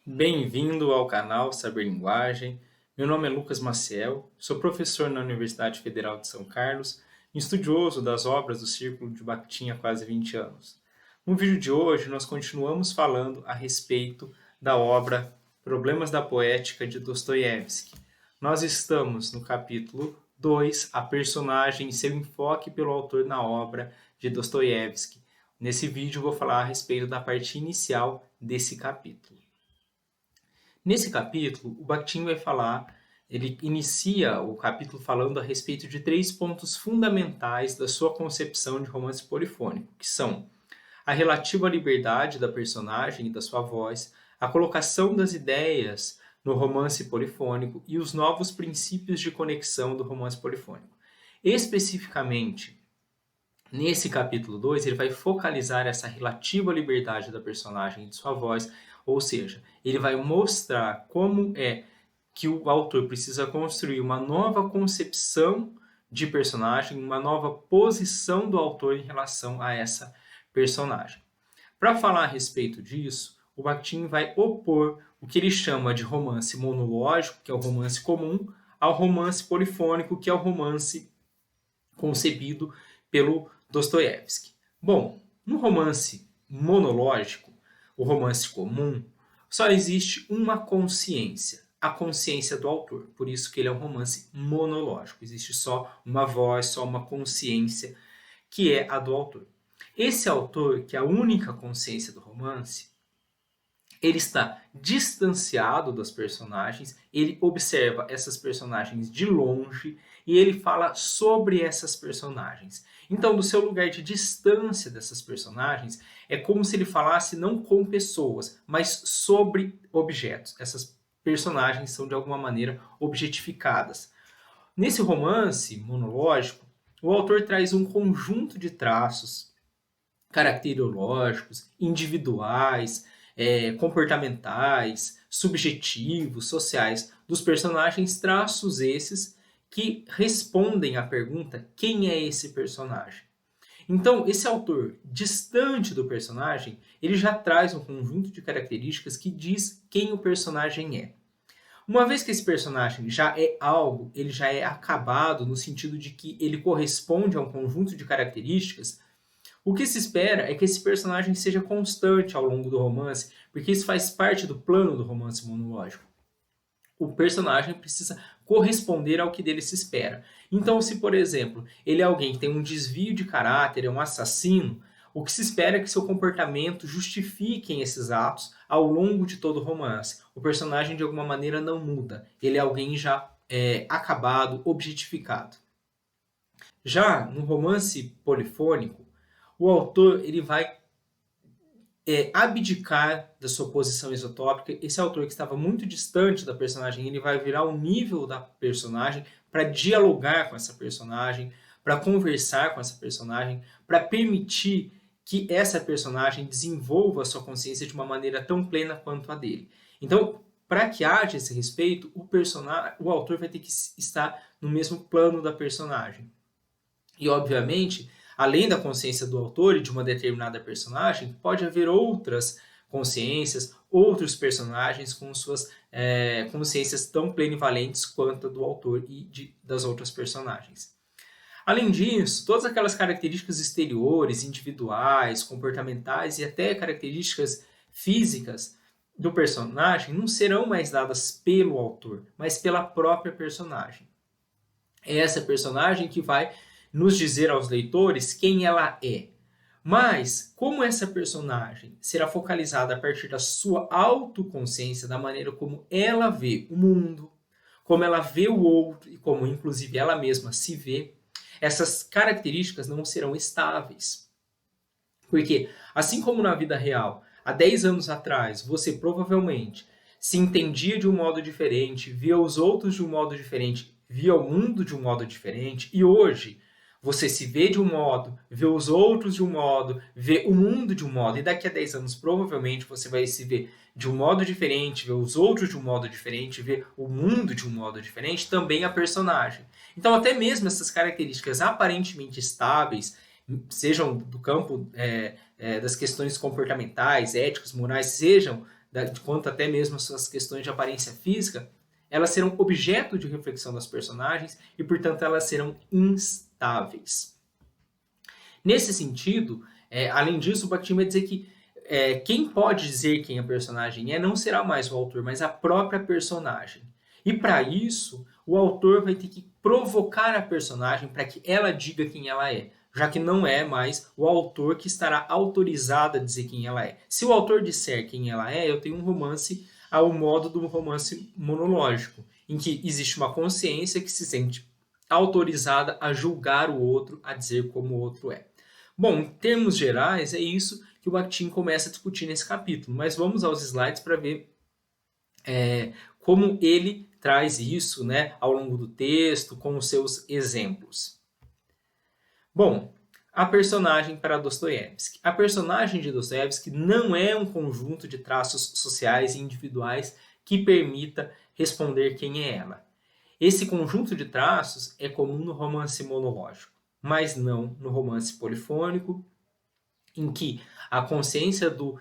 Bem-vindo ao canal Saber Linguagem. Meu nome é Lucas Maciel, sou professor na Universidade Federal de São Carlos e estudioso das obras do Círculo de Bakhtin há quase 20 anos. No vídeo de hoje, nós continuamos falando a respeito da obra Problemas da Poética de Dostoiévski. Nós estamos no capítulo 2, a personagem e seu enfoque pelo autor na obra de Dostoiévski. Nesse vídeo, eu vou falar a respeito da parte inicial desse capítulo. Nesse capítulo, o Bakhtin vai falar, ele inicia o capítulo falando a respeito de 3 pontos fundamentais da sua concepção de romance polifônico, que são a relativa liberdade da personagem e da sua voz, a colocação das ideias no romance polifônico e os novos princípios de conexão do romance polifônico. Especificamente, nesse capítulo 2, ele vai focalizar essa relativa liberdade da personagem e de sua voz, ou seja, ele vai mostrar como é que o autor precisa construir uma nova concepção de personagem, uma nova posição do autor em relação a essa personagem. Para falar a respeito disso, o Bakhtin vai opor o que ele chama de romance monológico, que é o romance comum, ao romance polifônico, que é o romance concebido pelo Dostoiévski. Bom, no romance monológico, o romance comum, só existe uma consciência, a consciência do autor. Por isso que ele é um romance monológico. Existe só uma voz, só uma consciência, que é a do autor. Esse autor, que é a única consciência do romance, ele está distanciado das personagens, ele observa essas personagens de longe e ele fala sobre essas personagens. Então, do seu lugar de distância dessas personagens, é como se ele falasse não com pessoas, mas sobre objetos. Essas personagens são de alguma maneira objetificadas. Nesse romance monológico, o autor traz um conjunto de traços caracterológicos, individuais, comportamentais, subjetivos, sociais dos personagens, traços esses que respondem à pergunta: quem é esse personagem? Então, esse autor, distante do personagem, ele já traz um conjunto de características que diz quem o personagem é. Uma vez que esse personagem já é algo, ele já é acabado no sentido de que ele corresponde a um conjunto de características, o que se espera é que esse personagem seja constante ao longo do romance, porque isso faz parte do plano do romance monológico. O personagem precisa corresponder ao que dele se espera. Então, se, por exemplo, ele é alguém que tem um desvio de caráter, é um assassino, o que se espera é que seu comportamento justifique esses atos ao longo de todo o romance. O personagem, de alguma maneira, não muda. Ele é alguém já acabado, objetificado. Já no romance polifônico, o autor ele vai abdicar da sua posição isotópica. Esse autor que estava muito distante da personagem, ele vai virar o nível da personagem para dialogar com essa personagem, para conversar com essa personagem, para permitir que essa personagem desenvolva a sua consciência de uma maneira tão plena quanto a dele. Então, para que haja esse respeito, o autor vai ter que estar no mesmo plano da personagem. E, obviamente, além da consciência do autor e de uma determinada personagem, pode haver outras consciências, outros personagens com suas consciências tão plenivalentes quanto a do autor e das outras personagens. Além disso, todas aquelas características exteriores, individuais, comportamentais e até características físicas do personagem não serão mais dadas pelo autor, mas pela própria personagem. É essa personagem que vai nos dizer aos leitores quem ela é. Mas, como essa personagem será focalizada a partir da sua autoconsciência, da maneira como ela vê o mundo, como ela vê o outro e como, inclusive, ela mesma se vê, essas características não serão estáveis. Porque, assim como na vida real, há 10 anos atrás, você provavelmente se entendia de um modo diferente, via os outros de um modo diferente, via o mundo de um modo diferente, e hoje você se vê de um modo, vê os outros de um modo, vê o mundo de um modo, e daqui a 10 anos provavelmente você vai se ver de um modo diferente, ver os outros de um modo diferente, ver o mundo de um modo diferente, também a personagem. Então até mesmo essas características aparentemente estáveis, sejam do campo das questões comportamentais, éticas, morais, sejam quanto até mesmo as suas questões de aparência física, elas serão objeto de reflexão das personagens e, portanto, elas serão instáveis. Nesse sentido, além disso, o Bakhtin vai dizer que quem pode dizer quem a personagem não será mais o autor, mas a própria personagem. E para isso, o autor vai ter que provocar a personagem para que ela diga quem ela é, já que não é mais o autor que estará autorizado a dizer quem ela é. Se o autor disser quem ela é, eu tenho um romance ao modo do romance monológico, em que existe uma consciência que se sente autorizada a julgar o outro, a dizer como o outro é. Bom, em termos gerais, é isso que o Bakhtin começa a discutir nesse capítulo, mas vamos aos slides para ver como ele traz isso, né, ao longo do texto, com os seus exemplos. Bom, a personagem para Dostoiévski. A personagem de Dostoiévski não é um conjunto de traços sociais e individuais que permita responder quem é ela. Esse conjunto de traços é comum no romance monológico, mas não no romance polifônico, em que a consciência do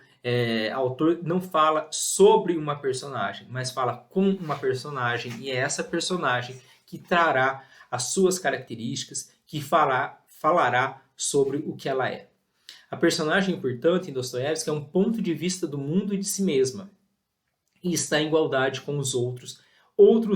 autor não fala sobre uma personagem, mas fala com uma personagem, e é essa personagem que trará as suas características, que falará sobre o que ela é. A personagem, portanto, em Dostoiévski é um ponto de vista do mundo e de si mesma, e está em igualdade com os outros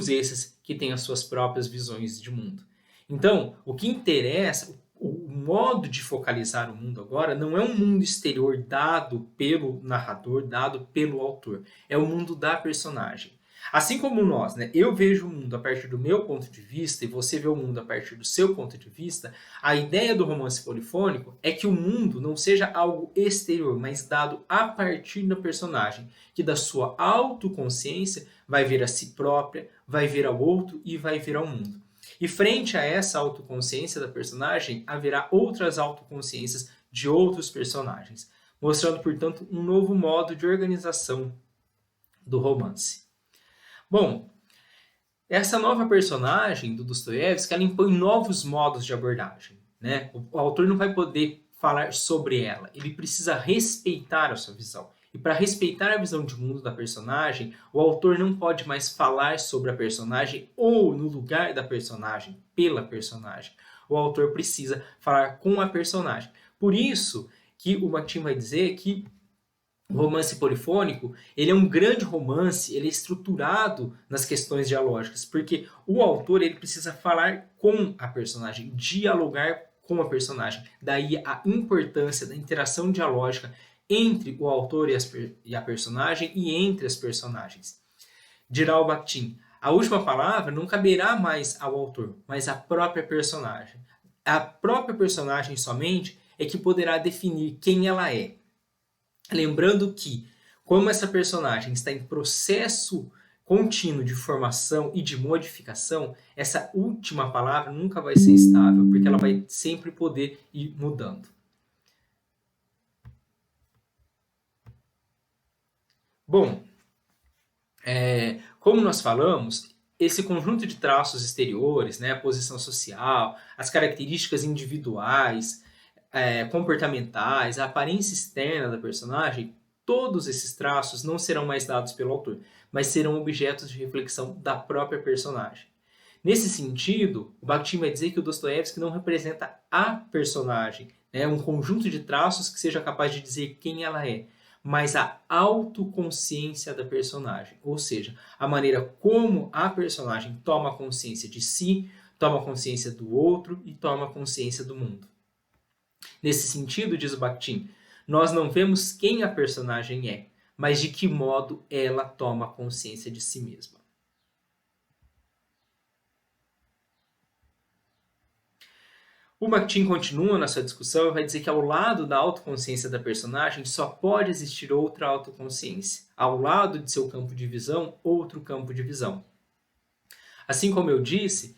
esses que têm as suas próprias visões de mundo. Então, o que interessa, o modo de focalizar o mundo agora não é um mundo exterior dado pelo narrador, dado pelo autor. É o mundo da personagem. Assim como nós, né, eu vejo o mundo a partir do meu ponto de vista e você vê o mundo a partir do seu ponto de vista, a ideia do romance polifônico é que o mundo não seja algo exterior, mas dado a partir da personagem, que da sua autoconsciência vai ver a si própria, vai ver ao outro e vai ver ao mundo. E frente a essa autoconsciência da personagem, haverá outras autoconsciências de outros personagens, mostrando, portanto, um novo modo de organização do romance. Bom, essa nova personagem do Dostoiévski, ela impõe novos modos de abordagem, né? O autor não vai poder falar sobre ela, ele precisa respeitar a sua visão. E para respeitar a visão de mundo da personagem, o autor não pode mais falar sobre a personagem ou no lugar da personagem, pela personagem. O autor precisa falar com a personagem. Por isso que o Bakhtin vai dizer que o romance polifônico, ele é um grande romance, ele é estruturado nas questões dialógicas, porque o autor ele precisa falar com a personagem, dialogar com a personagem. Daí a importância da interação dialógica entre o autor e a personagem e entre as personagens. Dirá o Bakhtin, a última palavra não caberá mais ao autor, mas à própria personagem. A própria personagem somente é que poderá definir quem ela é. Lembrando que, como essa personagem está em processo contínuo de formação e de modificação, essa última palavra nunca vai ser estável, porque ela vai sempre poder ir mudando. Bom, como nós falamos, esse conjunto de traços exteriores, né, a posição social, as características individuais, comportamentais, a aparência externa da personagem, todos esses traços não serão mais dados pelo autor, mas serão objetos de reflexão da própria personagem. Nesse sentido, o Bakhtin vai dizer que o Dostoiévski não representa a personagem, né, um conjunto de traços que seja capaz de dizer quem ela é, mas a autoconsciência da personagem, ou seja, a maneira como a personagem toma consciência de si, toma consciência do outro e toma consciência do mundo. Nesse sentido, diz o Bakhtin, nós não vemos quem a personagem é, mas de que modo ela toma consciência de si mesma. O Bakhtin continua na sua discussão e vai dizer que ao lado da autoconsciência da personagem só pode existir outra autoconsciência. Ao lado de seu campo de visão, outro campo de visão. Assim como eu disse,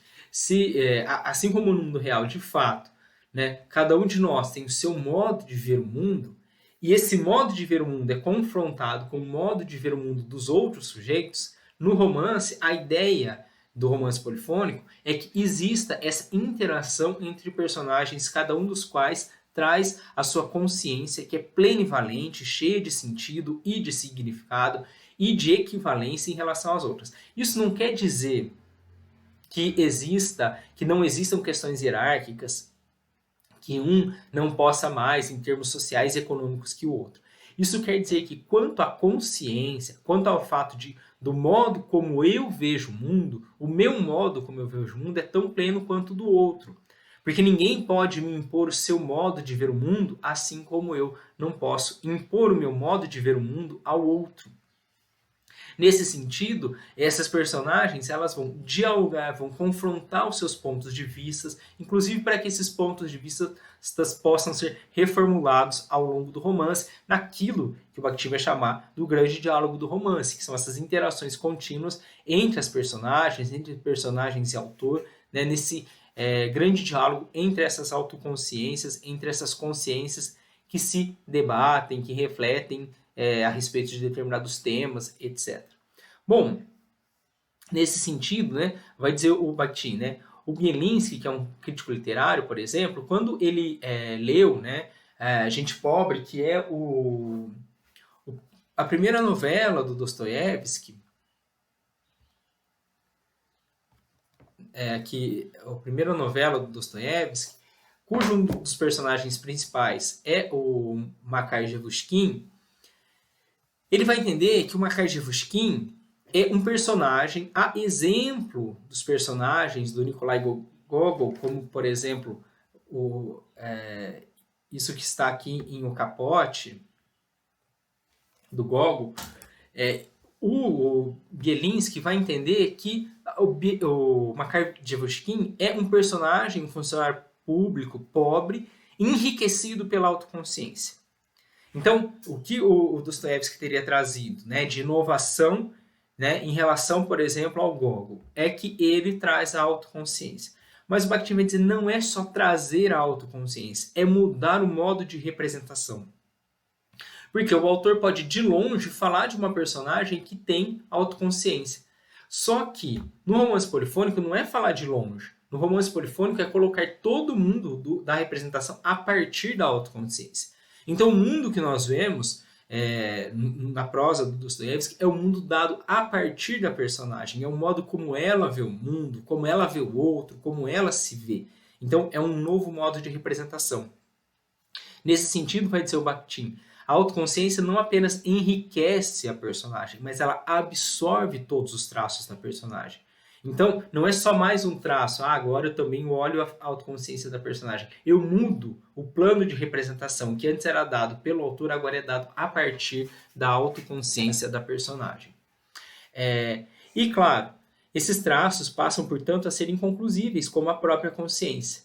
assim como no mundo real, de fato, né, cada um de nós tem o seu modo de ver o mundo, e esse modo de ver o mundo é confrontado com o modo de ver o mundo dos outros sujeitos, no romance, a ideia do romance polifônico é que exista essa interação entre personagens, cada um dos quais traz a sua consciência, que é plenivalente, cheia de sentido e de significado, e de equivalência em relação às outras. Isso não quer dizer que não existam questões hierárquicas, que um não possa mais em termos sociais e econômicos que o outro. Isso quer dizer que quanto à consciência, quanto ao fato do modo como eu vejo o mundo, o meu modo como eu vejo o mundo é tão pleno quanto o do outro. Porque ninguém pode me impor o seu modo de ver o mundo, assim como eu não posso impor o meu modo de ver o mundo ao outro. Nesse sentido, essas personagens elas vão dialogar, vão confrontar os seus pontos de vista, inclusive para que esses pontos de vista possam ser reformulados ao longo do romance, naquilo que o Bakhtin vai chamar do grande diálogo do romance, que são essas interações contínuas entre as personagens, entre personagens e autor, né, nesse grande diálogo entre essas autoconsciências, entre essas consciências que se debatem, que refletem a respeito de determinados temas, etc. Bom, nesse sentido, né, vai dizer o Bakhtin, né, o Bielinski, que é um crítico literário, por exemplo, quando ele leu, né, Gente Pobre, que é a primeira novela do Dostoiévski, a primeira novela do Dostoiévski, cujo um dos personagens principais é o Makar Jevushkin, ele vai entender que o Makar Jevushkin é um personagem, a exemplo dos personagens do Nikolai Gogol, como, por exemplo, isso que está aqui em O Capote, do Gogol, o Bielinski vai entender que o Makar Jevushkin é um personagem, um funcionário público, pobre, enriquecido pela autoconsciência. Então, o que o Dostoiévski teria trazido, né, de inovação, né, em relação, por exemplo, ao Gogol, é que ele traz a autoconsciência. Mas o Bakhtin vai dizer, não é só trazer a autoconsciência, é mudar o modo de representação. Porque o autor pode, de longe, falar de uma personagem que tem autoconsciência. Só que, no romance polifônico, não é falar de longe. No romance polifônico é colocar todo mundo da representação a partir da autoconsciência. Então, o mundo que nós vemos na prosa do Dostoiévski é o mundo dado a partir da personagem. É o modo como ela vê o mundo, como ela vê o outro, como ela se vê. Então, é um novo modo de representação. Nesse sentido, vai dizer o Bakhtin, a autoconsciência não apenas enriquece a personagem, mas ela absorve todos os traços da personagem. Então, não é só mais um traço, agora eu também olho a autoconsciência da personagem. Eu mudo o plano de representação, que antes era dado pelo autor, agora é dado a partir da autoconsciência da personagem. E, claro, esses traços passam, portanto, a ser inconclusíveis, como a própria consciência.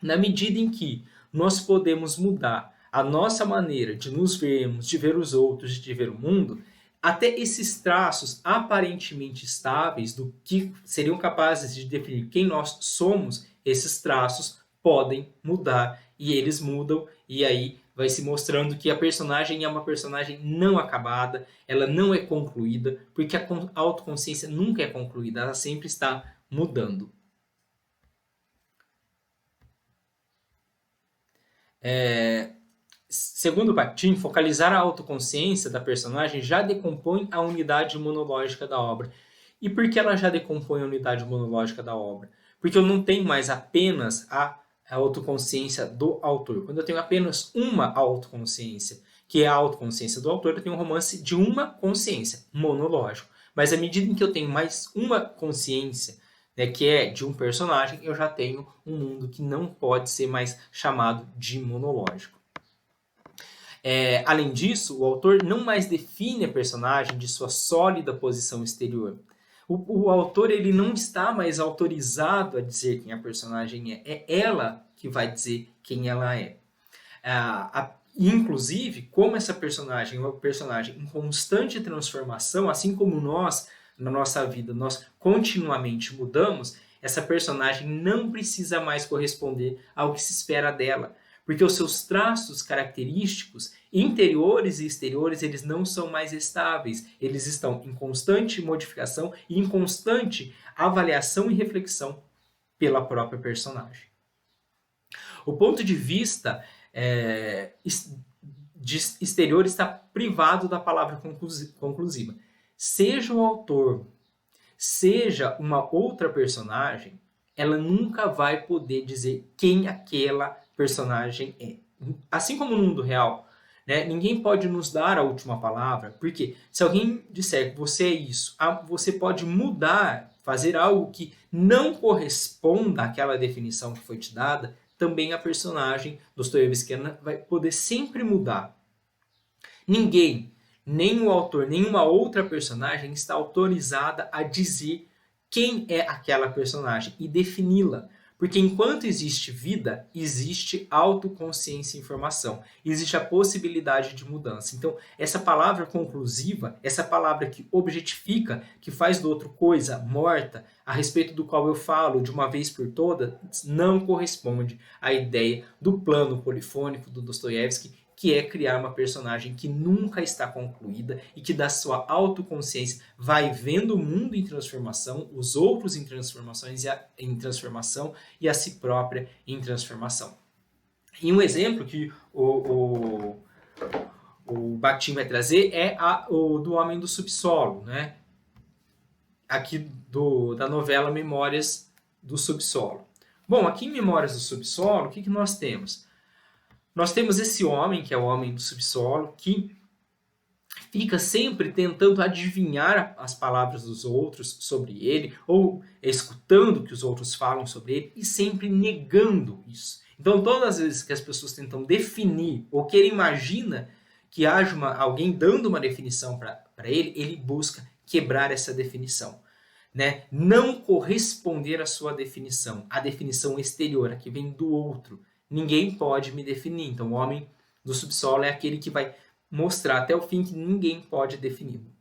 Na medida em que nós podemos mudar a nossa maneira de nos vermos, de ver os outros, de ver o mundo, até esses traços aparentemente estáveis, do que seriam capazes de definir quem nós somos, esses traços podem mudar e eles mudam, e aí vai se mostrando que a personagem é uma personagem não acabada, ela não é concluída, porque a autoconsciência nunca é concluída, ela sempre está mudando. Segundo Bakhtin, focalizar a autoconsciência da personagem já decompõe a unidade monológica da obra. E por que ela já decompõe a unidade monológica da obra? Porque eu não tenho mais apenas a autoconsciência do autor. Quando eu tenho apenas uma autoconsciência, que é a autoconsciência do autor, eu tenho um romance de uma consciência, monológico. Mas à medida em que eu tenho mais uma consciência, né, que é de um personagem, eu já tenho um mundo que não pode ser mais chamado de monológico. Além disso, o autor não mais define a personagem de sua sólida posição exterior. O autor ele não está mais autorizado a dizer quem a personagem é. É ela que vai dizer quem ela é. Inclusive, como essa personagem é uma personagem em constante transformação, assim como nós, na nossa vida, nós continuamente mudamos, essa personagem não precisa mais corresponder ao que se espera dela. Porque os seus traços característicos, interiores e exteriores, eles não são mais estáveis. Eles estão em constante modificação e em constante avaliação e reflexão pela própria personagem. O ponto de vista exterior está privado da palavra conclusiva. Seja o autor, seja uma outra personagem, ela nunca vai poder dizer quem aquela personagem é. Assim como no mundo real, né, ninguém pode nos dar a última palavra, porque se alguém disser que você é isso, você pode mudar, fazer algo que não corresponda àquela definição que foi te dada, também a personagem dostoiévskiana vai poder sempre mudar. Ninguém, nem o autor, nenhuma outra personagem está autorizada a dizer quem é aquela personagem e defini-la. Porque enquanto existe vida, existe autoconsciência e informação. Existe a possibilidade de mudança. Então, essa palavra conclusiva, essa palavra que objetifica, que faz do outro coisa morta, a respeito do qual eu falo de uma vez por todas, não corresponde à ideia do plano polifônico do Dostoiévski, que é criar uma personagem que nunca está concluída e que da sua autoconsciência vai vendo o mundo em transformação, os outros em transformação e a si própria em transformação. E um exemplo que o Bakhtin vai trazer é o do Homem do Subsolo, né? Aqui da novela Memórias do Subsolo. Bom, aqui em Memórias do Subsolo, o que nós temos? Nós temos esse homem, que é o homem do subsolo, que fica sempre tentando adivinhar as palavras dos outros sobre ele, ou escutando o que os outros falam sobre ele, e sempre negando isso. Então, todas as vezes que as pessoas tentam definir, ou que ele imagina que haja alguém dando uma definição para ele, ele busca quebrar essa definição. Né? Não corresponder à sua definição, a definição exterior, a que vem do outro. Ninguém pode me definir. Então, o homem do subsolo é aquele que vai mostrar até o fim que ninguém pode defini-lo.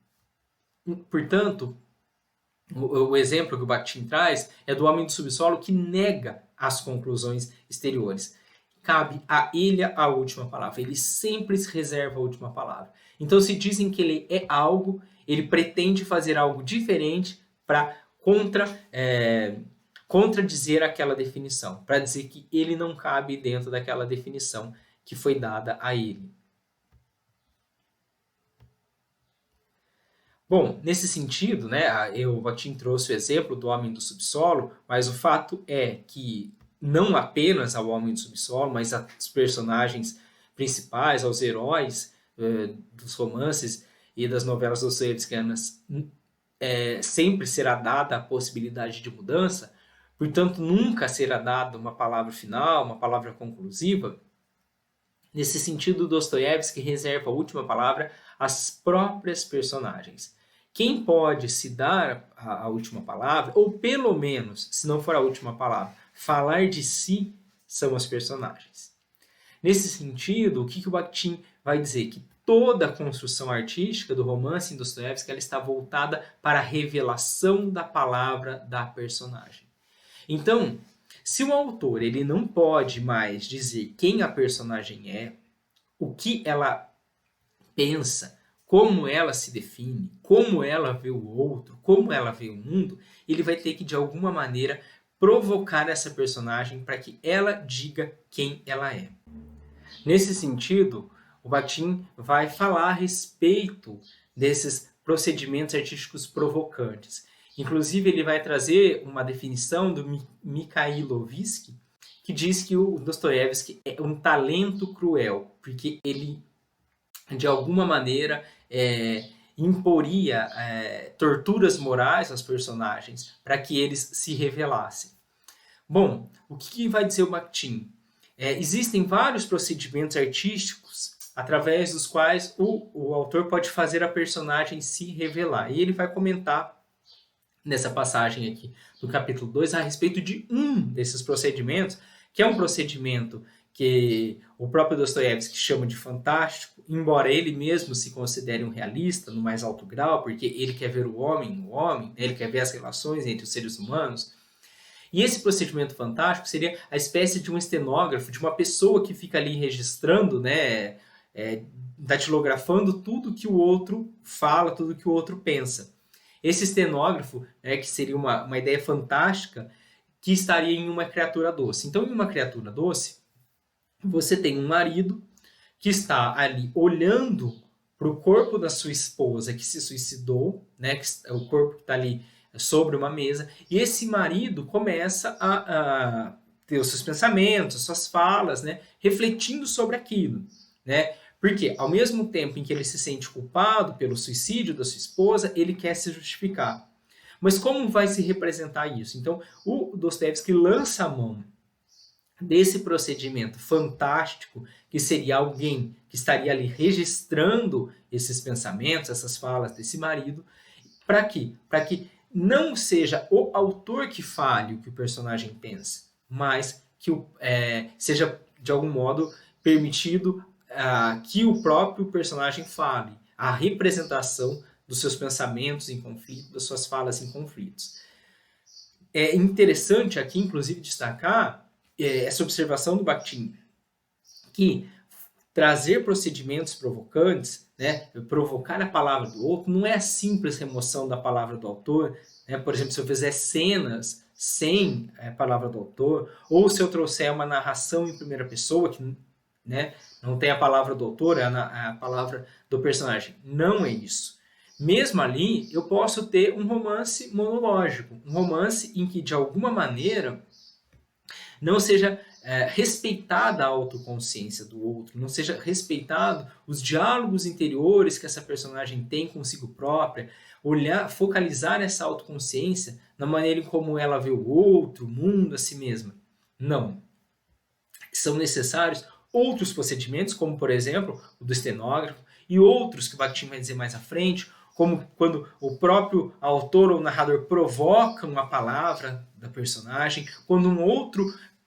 Portanto, o exemplo que o Bakhtin traz é do homem do subsolo que nega as conclusões exteriores. Cabe a ele a última palavra. Ele sempre se reserva a última palavra. Então, se dizem que ele é algo, ele pretende fazer algo diferente para contradizer aquela definição, para dizer que ele não cabe dentro daquela definição que foi dada a ele. Bom, nesse sentido, né, o Bakhtin trouxe o exemplo do homem do subsolo, mas o fato é que não apenas ao homem do subsolo, mas aos personagens principais, aos heróis dos romances e das novelas dostoiévskianas, sempre será dada a possibilidade de mudança, portanto, nunca será dada uma palavra final, uma palavra conclusiva. Nesse sentido, Dostoiévski reserva a última palavra às próprias personagens. Quem pode se dar a última palavra, ou pelo menos, se não for a última palavra, falar de si, são as personagens. Nesse sentido, o que o Bakhtin vai dizer? Que toda a construção artística do romance em Dostoiévski ela está voltada para a revelação da palavra da personagem. Então, se o autor ele não pode mais dizer quem a personagem é, o que ela pensa, como ela se define, como ela vê o outro, como ela vê o mundo, ele vai ter que, de alguma maneira, provocar essa personagem para que ela diga quem ela é. Nesse sentido, o Bakhtin vai falar a respeito desses procedimentos artísticos provocantes. Inclusive, ele vai trazer uma definição do Mikhailovsky, que diz que o Dostoiévski é um talento cruel, porque ele, de alguma maneira, imporia torturas morais aos personagens para que eles se revelassem. Bom, o que vai dizer o Bakhtin? Existem vários procedimentos artísticos através dos quais o autor pode fazer a personagem se revelar. E ele vai comentar nessa passagem aqui do capítulo 2 a respeito de um desses procedimentos, que é um procedimento que o próprio Dostoiévski chama de fantástico, embora ele mesmo se considere um realista no mais alto grau, porque ele quer ver o homem no homem, ele quer ver as relações entre os seres humanos. E esse procedimento fantástico seria a espécie de um estenógrafo, de uma pessoa que fica ali registrando, né, datilografando tudo que o outro fala, tudo que o outro pensa. Esse estenógrafo, que seria uma ideia fantástica, que estaria em uma criatura doce. Então, em uma criatura doce, você tem um marido que está ali olhando para o corpo da sua esposa que se suicidou, né, o corpo que está ali sobre uma mesa, e esse marido começa a ter os seus pensamentos, suas falas, né, refletindo sobre aquilo, né? Porque ao mesmo tempo em que ele se sente culpado pelo suicídio da sua esposa, ele quer se justificar. Mas como vai se representar isso? Então, o Dostoiévski lança a mão desse procedimento fantástico, que seria alguém que estaria ali registrando esses pensamentos, essas falas desse marido, para quê? Para que não seja o autor que fale o que o personagem pensa, mas que seja, de algum modo, permitido que o próprio personagem fale, a representação dos seus pensamentos em conflito, das suas falas em conflitos. É interessante aqui, inclusive, destacar essa observação do Bakhtin, que trazer procedimentos provocantes, né, provocar a palavra do outro, não é a simples remoção da palavra do autor. Né? Por exemplo, se eu fizer cenas sem a palavra do autor, ou se eu trouxer uma narração em primeira pessoa, que, né, não tem a palavra do autor, é a palavra do personagem. Não é isso. Mesmo ali, eu posso ter um romance monológico, um romance em que, de alguma maneira, não seja respeitada a autoconsciência do outro, não seja respeitado os diálogos interiores que essa personagem tem consigo própria, olhar, focalizar essa autoconsciência na maneira em como ela vê o outro, o mundo, a si mesma. Não. São necessários outros procedimentos, como, por exemplo, o do estenógrafo, e outros que o Bakhtin vai dizer mais à frente, como quando o próprio autor ou narrador provoca uma palavra da personagem, quando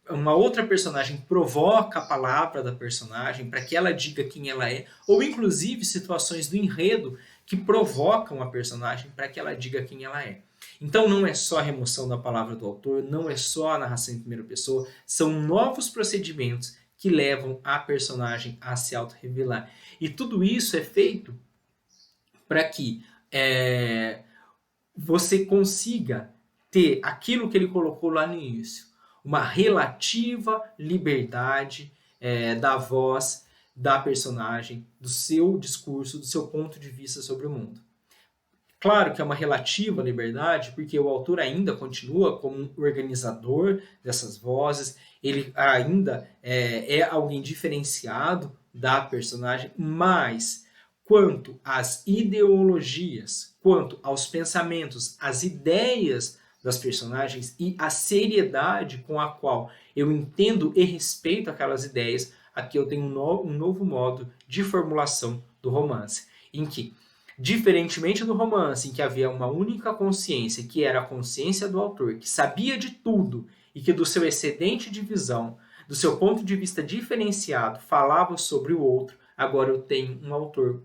uma outra personagem provoca a palavra da personagem para que ela diga quem ela é, ou inclusive situações do enredo que provocam a personagem para que ela diga quem ela é. Então não é só a remoção da palavra do autor, não é só a narração em primeira pessoa, são novos procedimentos que levam a personagem a se auto-revelar. E tudo isso é feito para que você consiga ter aquilo que ele colocou lá no início, uma relativa liberdade da voz da personagem, do seu discurso, do seu ponto de vista sobre o mundo. Claro que é uma relativa liberdade, porque o autor ainda continua como um organizador dessas vozes, ele ainda é alguém diferenciado da personagem, mas quanto às ideologias, quanto aos pensamentos, às ideias das personagens e a seriedade com a qual eu entendo e respeito aquelas ideias, aqui eu tenho um novo modo de formulação do romance, em que, diferentemente do romance, em que havia uma única consciência, que era a consciência do autor, que sabia de tudo e que do seu excedente de visão, do seu ponto de vista diferenciado, falava sobre o outro, agora eu tenho um autor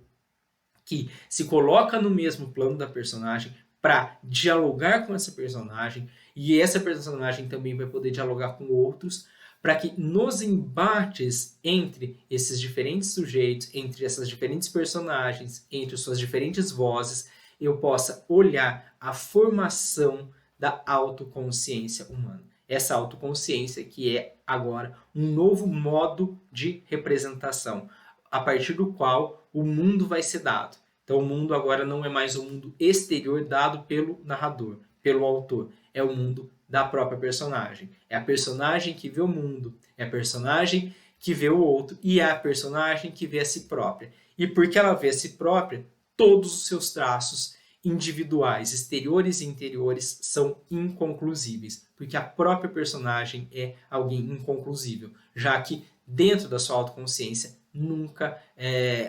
que se coloca no mesmo plano da personagem para dialogar com essa personagem, e essa personagem também vai poder dialogar com outros, para que nos embates entre esses diferentes sujeitos, entre essas diferentes personagens, entre suas diferentes vozes, eu possa olhar a formação da autoconsciência humana. Essa autoconsciência que é agora um novo modo de representação, a partir do qual o mundo vai ser dado. Então o mundo agora não é mais o mundo exterior dado pelo narrador, pelo autor. É o mundo da própria personagem. É a personagem que vê o mundo, é a personagem que vê o outro e é a personagem que vê a si própria. E porque ela vê a si própria, todos os seus traços individuais, exteriores e interiores, são inconclusíveis, porque a própria personagem é alguém inconclusível, já que dentro da sua autoconsciência nunca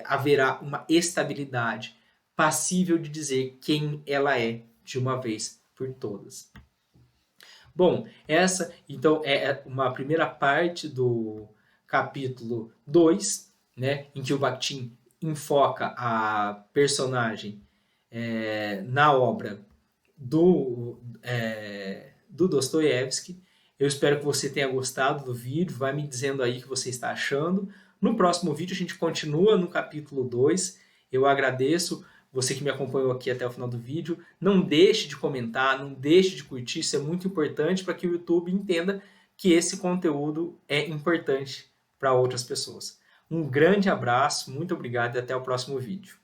haverá uma estabilidade passível de dizer quem ela é de uma vez por todas. Bom, essa então é uma primeira parte do capítulo 2, né, em que o Bakhtin enfoca a personagem na obra do Dostoiévski. Eu espero que você tenha gostado do vídeo, vai me dizendo aí o que você está achando. No próximo vídeo a gente continua no capítulo 2. Eu agradeço você que me acompanhou aqui até o final do vídeo. Não deixe de comentar, não deixe de curtir, isso é muito importante para que o YouTube entenda que esse conteúdo é importante para outras pessoas. Um grande abraço, muito obrigado e até o próximo vídeo.